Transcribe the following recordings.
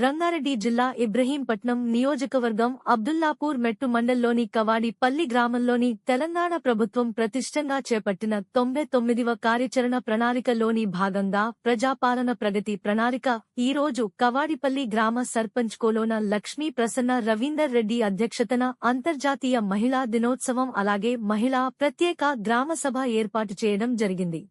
రంగారెడ్డి జిల్లా ఇబ్రహీంపట్నం నియోజకవర్గం అబ్దుల్లాపూర్ మెట్టు మండల్లోని కవాడిపల్లి గ్రామంలోని తెలంగాణ ప్రభుత్వం ప్రతిష్టంగా చేపట్టిన 99వ కార్యాచరణ ప్రణాళికలోని భాగంగా ప్రజాపాలన ప్రగతి ప్రణాళిక ఈ రోజు కవాడిపల్లి గ్రామ సర్పంచ్ కోలోన లక్ష్మీ ప్రసన్న రవీందర్ రెడ్డి అధ్యక్షతన అంతర్జాతీయ మహిళా దినోత్సవం అలాగే మహిళా ప్రత్యేక గ్రామసభ ఏర్పాటు చేయడం జరిగింది.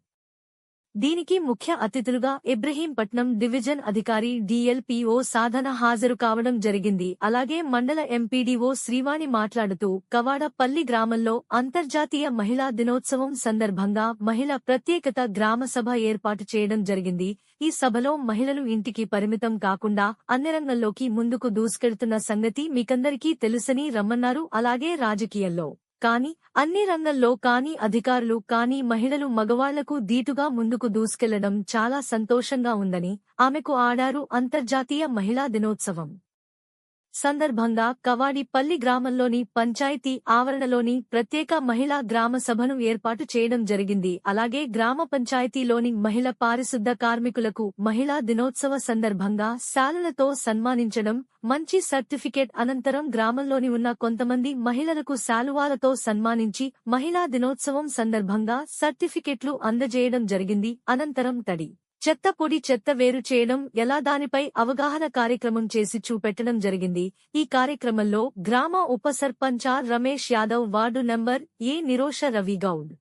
దీనికి ముఖ్య అతిథులుగా ఇబ్రహీంపట్నం డివిజన్ అధికారి డిఎల్పిఓ సాధన హాజరు కావడం జరిగింది. అలాగే మండల ఎంపీడీఓ శ్రీవాణి మాట్లాడుతూ కవాడపల్లి గ్రామంలో అంతర్జాతీయ మహిళా దినోత్సవం సందర్భంగా మహిళా ప్రత్యేకత గ్రామసభ ఏర్పాటు చేయడం జరిగింది. ఈ సభలో మహిళలు ఇంటికి పరిమితం కాకుండా అన్ని రంగంలోకి ముందుకు దూసుకెడుతున్న సంగతి మీకందరికీ తెలుసని రమ్మన్నారు. అలాగే రాజకీయాల్లో కానీ అన్ని రంగంలో కానీ అధికారులు కానీ మహిళలు మగవాళ్లకు దీటుగా ముందుకు దూసుకెళ్లడం చాలా సంతోషంగా ఉందని ఆమెకు ఆడారు. అంతర్జాతీయ మహిళా దినోత్సవం సందర్భంగా కవాడిపల్లి గ్రామంలోని పంచాయతీ ఆవరణలోని ప్రత్యేక మహిళా గ్రామ సభను ఏర్పాటు చేయడం జరిగింది. అలాగే గ్రామ పంచాయతీలోని మహిళా పారిశుద్ధ కార్మికులకు మహిళా దినోత్సవ సందర్భంగా శాలులతో సన్మానించడం, మంచి సర్టిఫికేట్ అనంతరం గ్రామంలోని ఉన్న కొంతమంది మహిళలకు శాలువాలతో సన్మానించి మహిళా దినోత్సవం సందర్భంగా సర్టిఫికెట్లు అందజేయడం జరిగింది. అనంతరం తడి చెత్త పొడి చెత్త వేరు చేయడం ఎలా దానిపై అవగాహన కార్యక్రమం చేసి చూపెట్టడం జరిగింది. ఈ కార్యక్రమంలో గ్రామ ఉప సర్పంచ్ రమేష్ యాదవ్, వార్డు నంబర్ ఏ నిరోష రవిగౌడ్,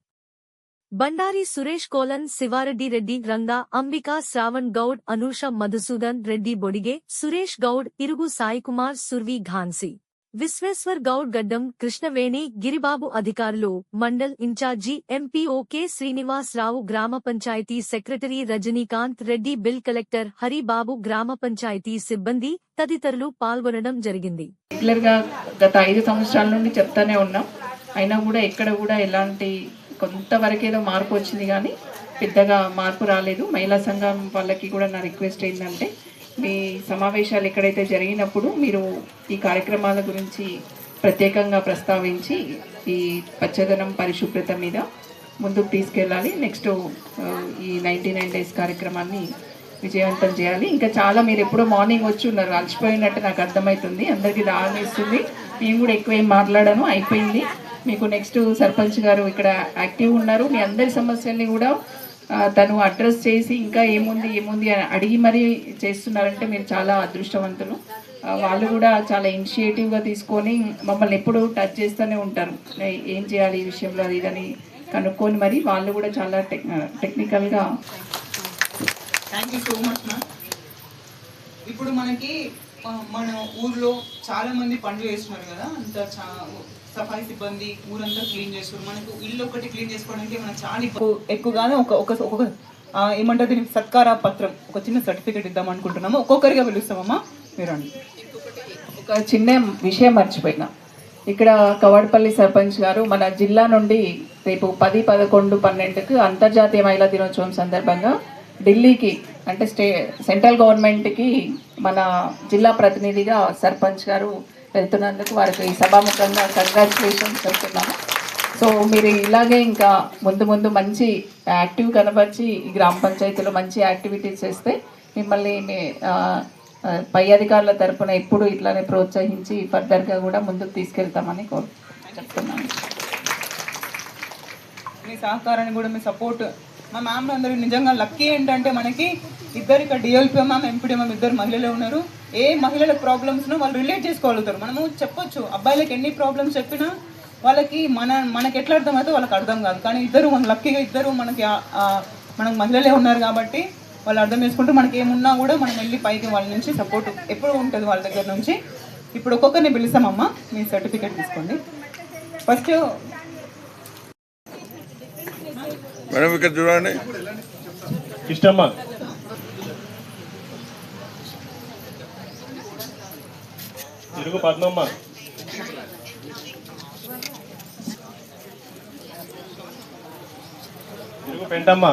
బండారి సురేష్ కోలన్, శివారెడ్డి రెడ్డి, రంగా, అంబికా, శ్రావణ్ గౌడ్, అనూష, మధుసూదన్ రెడ్డి, బొడిగే, సురేష్ గౌడ్, ఇరుగు సాయికుమార్, సుర్వి, ఘాన్సీ, విశ్వేశ్వర్ గౌడ్, గడ్డం కృష్ణవేణి, గిరిబాబు, అధికారులు మండల్ ఇన్ఛార్జి ఎంపీఓకే శ్రీనివాసరావు, గ్రామ panchayat secretary Rajinikanth Reddy, bill collector Haribabu, గ్రామ పంచాయతీ సిబ్బంది తదితరులు పాల్గొనడం జరిగింది. గత 5 సంవత్సరాల నుండి చెప్తానే ఉన్నాం. అయినా కూడా ఎక్కడ కూడా ఎలాంటి కొంతవరకేదో మార్పు వచ్చింది కానీ పెద్దగా మార్పు రాలేదు. మహిళా సంఘం వాళ్ళకి కూడా నా రిక్వెస్ట్ ఏంటంటే మీ సమావేశాలు ఎక్కడైతే జరిగినప్పుడు మీరు ఈ కార్యక్రమాల గురించి ప్రత్యేకంగా ప్రస్తావించి ఈ పచ్చదనం పరిశుభ్రత మీద ముందుకు తీసుకెళ్ళాలి. నెక్స్ట్ ఈ 99 డేస్ కార్యక్రమాన్ని విజయవంతం చేయాలి. ఇంకా చాలా మీరు ఎప్పుడో మార్నింగ్ వచ్చి ఉన్నారు, అలసిపోయినట్టు నాకు అర్థమవుతుంది. అందరికీ దానిస్తుంది. నేను కూడా ఎక్కువ ఏం మాట్లాడాను, అయిపోయింది. మీకు నెక్స్ట్ సర్పంచ్ గారు ఇక్కడ యాక్టివ్ ఉన్నారు. మీ అందరి సమస్యల్ని కూడా తను అడ్రస్ చేసి ఇంకా ఏముంది అని అడిగి మరీ చేస్తున్నారంటే మీరు చాలా అదృష్టవంతులు. వాళ్ళు కూడా చాలా ఇనిషియేటివ్గా తీసుకొని మమ్మల్ని ఎప్పుడు టచ్ చేస్తూనే ఉంటారు. ఏం చేయాలి ఈ విషయంలో అది ఇదని కనుక్కొని మరి వాళ్ళు కూడా చాలా టెక్నికల్గా. Thank you so much ma'am. ఇప్పుడు మనకి మన ఊర్లో చాలా మంది పనులు చేస్తున్నారు కదా, అంత సఫాయి సిబ్బంది ఊరంతా క్లీన్ చేస్తారు. మనకు ఇల్లు ఒకటి క్లీన్ చేసుకోవడానికి మనకు చాలా ఎక్కువగానే ఒక ఏమంటారు దీనికి సత్కార పత్రం, ఒక చిన్న సర్టిఫికేట్ ఇద్దాం అనుకుంటున్నాము. ఒక్కొక్కరిగా పిలుస్తామమ్మా మీరు అండి. ఒక చిన్న విషయం మర్చిపోయినా, ఇక్కడ కవాడపల్లి సర్పంచ్ గారు మన జిల్లా నుండి రేపు 10, 11, 12కు అంతర్జాతీయ మహిళా దినోత్సవం సందర్భంగా ఢిల్లీకి అంటే సెంట్రల్ గవర్నమెంట్కి మన జిల్లా ప్రతినిధిగా సర్పంచ్ గారు వెళ్తున్నందుకు వారికి ఈ సభాముఖంగా కంగ్రాచులేషన్స్ చెప్తున్నాము. సో మీరు ఇలాగే ఇంకా ముందు మంచి యాక్టివ్ కనబరిచి ఈ గ్రామ పంచాయతీలో మంచి యాక్టివిటీస్ చేస్తే మిమ్మల్ని పై అధికారుల తరఫున ఎప్పుడు ఇట్లానే ప్రోత్సహించి ఫర్దర్గా కూడా ముందుకు తీసుకెళ్తామని చెప్తున్నాను. మీ సహకారాన్ని కూడా మీ సపోర్ట్ మా మ్యామ్ అందరూ నిజంగా లక్కీ. ఏంటంటే మనకి ఇద్దరు ఇక్కడ డిఎల్పీ మ్యామ్, ఎంపీడీ మ్యామ్ ఇద్దరు మహిళలే ఉన్నారు. ఏ మహిళల ప్రాబ్లమ్స్ను వాళ్ళు రిలేట్ చేసుకోగలుగుతారు. మనము చెప్పొచ్చు, అబ్బాయిలకు ఎన్ని ప్రాబ్లమ్స్ చెప్పినా వాళ్ళకి మనకి ఎట్లా అర్థమైతే వాళ్ళకి అర్థం కాదు. కానీ ఇద్దరు మన లక్కీగా ఇద్దరు మనకు మహిళలే ఉన్నారు కాబట్టి వాళ్ళు అర్థం చేసుకుంటూ మనకి ఏమున్నా కూడా మనం వెళ్ళి పైకి వాళ్ళ నుంచి సపోర్ట్ ఎప్పుడు ఉంటుంది వాళ్ళ దగ్గర నుంచి. ఇప్పుడు ఒక్కొక్కరిని పిలుస్తామమ్మా, మీ సర్టిఫికేట్ తీసుకోండి. ఫస్ట్ మేడం ఇక్కడ చూడండి, ఇష్టమ్మా తిరుగు పద్మమ్మ, తిరుగు పెంటమ్మ,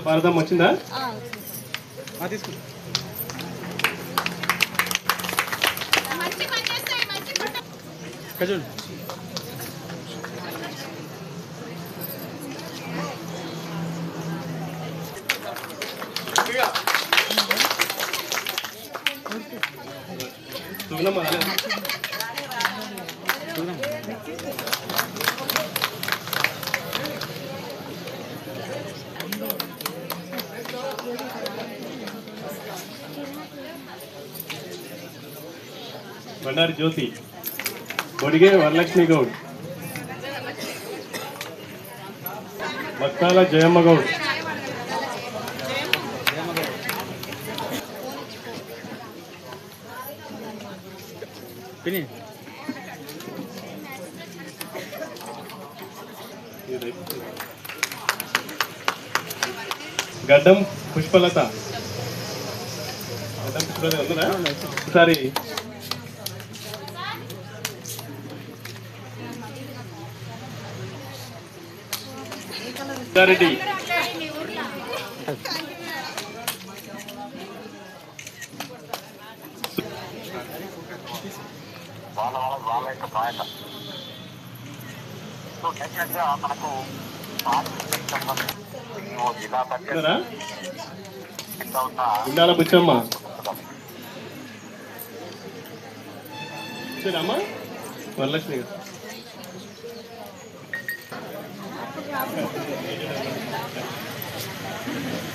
భారతం వచ్చిందా? బండారి జ్యోతి, బొడిగే వరలక్ష్మి గౌడ్, మక్కాల జయమ్మ గౌడ్, గడ్డం పుష్పలత. గడ్డం పుష్పలత ఉందా? ఒకసారి రెడ్డి, గుండాల బుచ్చమ్మ, అమ్మా వరలక్ష్మి గారు,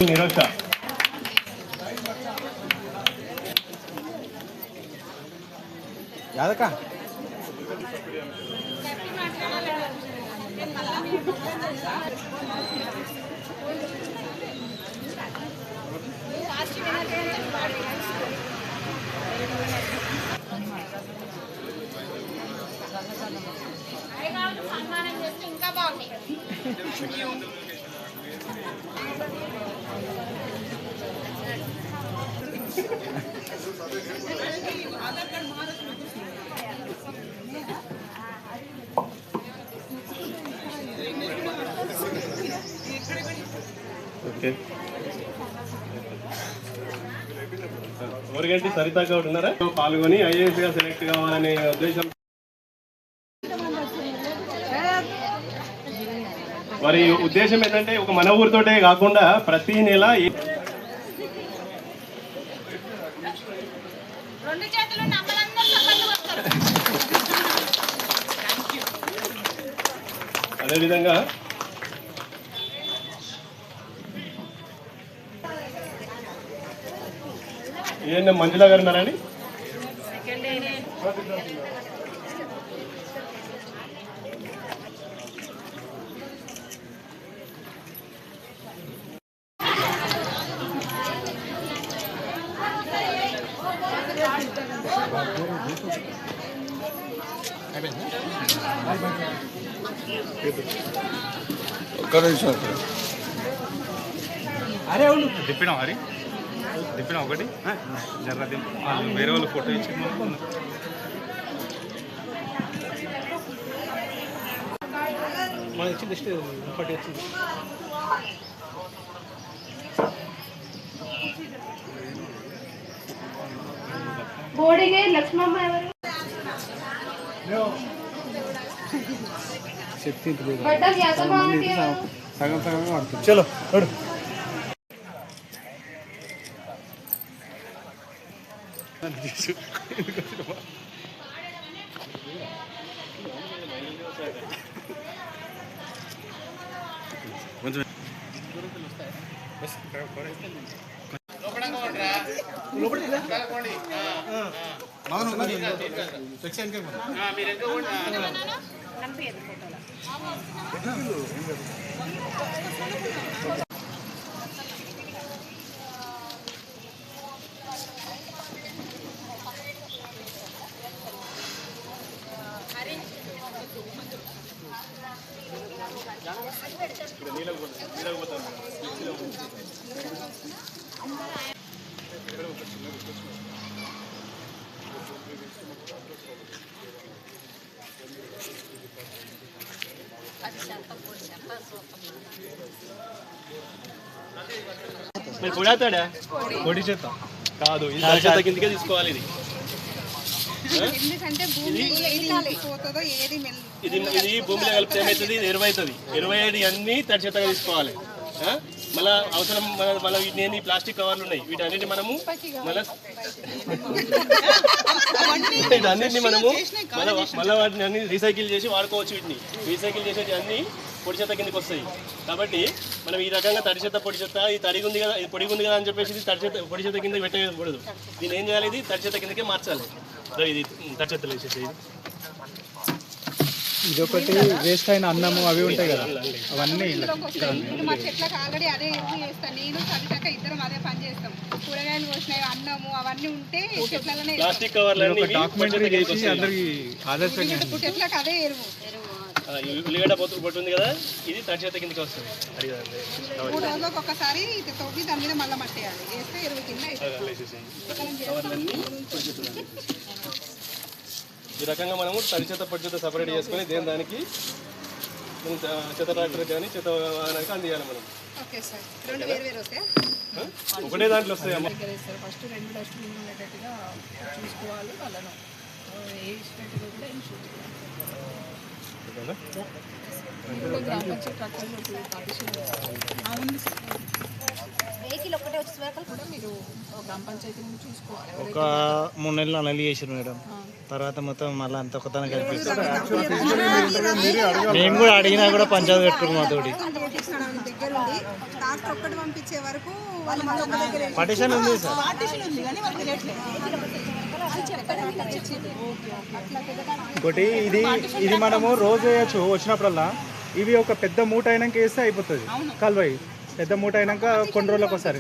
నిరోష, యాదక సన్మానం చేస్తే ఇంకా బాగుంది. ఊరిగంటి సరిత గౌడ్ ఉన్నారా? పాల్గొని ఐఏఎస్ గా సెలెక్ట్ కావాలనే ఉద్దేశం. వారి ఉద్దేశం ఏంటంటే ఒక మన ఊరితోటే కాకుండా ప్రతి నెల అదేవిధంగా ఏంటంటే మంజుల గారు ఉన్నారండి. ఒక్క నిమిషం. అరే అవును తిప్పినాం, హరి తిప్పినా ఒకటి జర్ర వేరే వాళ్ళు ఫోటో ఇచ్చి మనం ఇచ్చి జస్ట్ ఒకటి వచ్చింది. బోడిగే లక్ష్మమ్మ ఎవరు? బడ్డం యాదమ్మ ఆంటీ ఎవరు? సగం సగం పడుతుంది. చలో కొంచెం మీరు పొడాతాడా పొడి చేత కాదు, ఇది తడి చెత్త కిందకే తీసుకోవాలి. ఇది ఇది భూమిలో కలిపితే ఏమవుతుంది? ఎరువు అవుతుంది. ఎరువు అయ్యేది అన్నీ తడి చెత్తగా తీసుకోవాలి. మళ్ళీ అవసరం మళ్ళీ వీటిని ప్లాస్టిక్ కవర్లు ఉన్నాయి, వీటన్నిటిని మనము వీటన్నిటిని మనము మళ్ళీ వాటిని అన్ని రీసైకిల్ చేసి వాడుకోవచ్చు. వీటిని రీసైకిల్ చేసేది అన్ని పొడి చెత్త కిందకి వస్తాయి. కాబట్టి మనం ఈ రకంగా తడి చెత్త పొడి చెత్త, ఈ తడిగా ఉంది కదా, ఇది పొడిగా ఉంది కదా అని చెప్పేసి తడి చెత్త పొడి చెత్త కింద పెట్టకూడదు. దీన్ని ఏం చేయాలి? ఇది తడి చెత్త కిందకే మార్చాలి. ఇది తడి చెత్తలు వేసేసి ఇదొకటి వేస్ట్ అయిన అన్నము అవి ఉంటాయి కదా, అవన్నీ మా చెట్లకు ఆల్రెడీ అదే ఎరువు చేస్తాను నేను, సరితక్క ఇద్దరం అదే పని చేస్తాం. కూరగాయలు కోసినాయి, అన్నము అవన్నీ ఉంటే చెట్లలోనే ప్లాస్టిక్ కవర్లు డాక్యుమెంటరీ చేసి అందరికి ఆదర్శంగా చెట్లకు అదే ఎరువు. ఉల్లిగడ్డ పొట్టు ఉంది కదా, ఇది తడి చెత్త కిందకి వస్తుంది. 3 రోజులకు ఒకసారి తవ్వి దాని మీద మళ్ళీ మట్టేయాలి, వేస్తే ఎరువు కింద ఈ రకంగా మనము తడి చెత్త పొడి చెత్త సపరేట్ చేసుకొని దానికి చెత్త ట్రాక్టర్ కానీ చెత్త వాహనానికి అందియాలి మనం. ఓకే సార్, 2 వేరు వేరు వస్తాయి. ఒకటే దాంట్లో వస్తాయి అమ్మ. ఫస్ట్ 2 డస్ట్బిన్లు ఉండేటట్టుగా చూసుకోవాలి. వాళ్ళను ఏ ఇష్టట్టుగా కూడా ఇన్షూర్ గ్రామ పంచాయతీ ట్రాక్టర్లు పార్టిషన్ వెహికల్ ఒకటే వచ్చే వెహికల్ కూడా మీరు గ్రామ పంచాయతీ నుంచి చూసుకోవాలి. ఒక 3 నెలలు నెలలు చేసారు మేడం, తర్వాత మొత్తం మళ్ళీ అంత ఒకతన కల్పిస్తారు. మేము కూడా అడిగినా కూడా పంచాయతీ పెట్టుకున్నాం మాతోటి. పంపించే వరకు పటిషన్ ఉంది సార్. ఇంకోటి ఇది మనము రోజు వేయచ్చు వచ్చినప్పుడల్లా. ఇవి ఒక పెద్ద మూట అయినాక వేస్తే అయిపోతుంది. కల్వయి పెద్ద మూట అయినాక కొన్ని రోజులకు ఒకసారి